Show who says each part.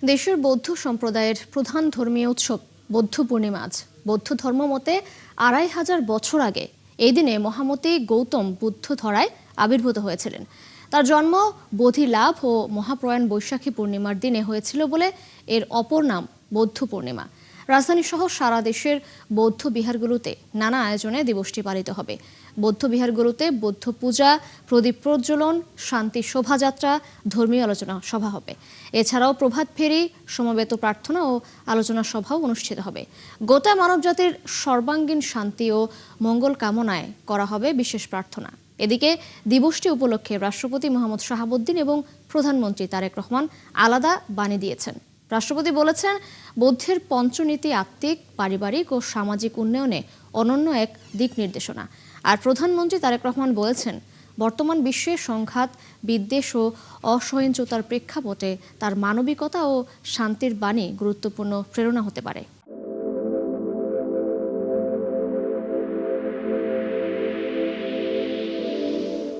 Speaker 1: দেশের বৌদ্ধ সম্প্রদায়ের প্রধান ধর্মীয় উৎসব বৌদ্ধ পূর্ণিমা আজ। বৌদ্ধ ধর্ম মতে ২৫০০ বছর আগে এই দিনে মহামতি গৌতম বুদ্ধ ধরায় আবির্ভূত হয়েছিলেন। তার জন্ম বোধি লাভ ও মহাপ্রয়াণ বৈশাখী পূর্ণিমার দিনে হয়েছিল বলে এর অপর নাম বৌদ্ধ পূর্ণিমা। রাজধানী সহ সারা দেশের বৌদ্ধ বিহারগুলোতে নানা আয়োজনে দিবসটি পালিত হবে। বৌদ্ধ বিহারগুলোতে বৌদ্ধ পূজা, প্রদীপ প্রজ্বলন, শান্তি শোভাযাত্রা, ধর্মীয় আলোচনা সভা হবে। এছাড়াও প্রভাত ফেরি, সমবেত প্রার্থনা ও আলোচনা সভাও অনুষ্ঠিত হবে। গোটা মানবজাতির সর্বাঙ্গীন শান্তি ও মঙ্গল কামনায় করা হবে বিশেষ প্রার্থনা। এদিকে দিবসটি উপলক্ষে রাষ্ট্রপতি মোহাম্মদ শাহাবুদ্দিন এবং প্রধানমন্ত্রী তারেক রহমান আলাদা বাণী দিয়েছেন। রাষ্ট্রপতি বলেছেন, বৌদ্ধের পঞ্চনীতি আত্মিক, পারিবারিক ও সামাজিক উন্নয়নে অনন্য এক দিক নির্দেশনা। আর প্রধানমন্ত্রী তারেক রহমান বলেছেন, বর্তমান বিশ্বে সংঘাত, বিদ্বেষ ও অসহিঞ্চুতার প্রেক্ষাপটে তার মানবিকতা ও শান্তির বাণী গুরুত্বপূর্ণ প্রেরণা হতে পারে।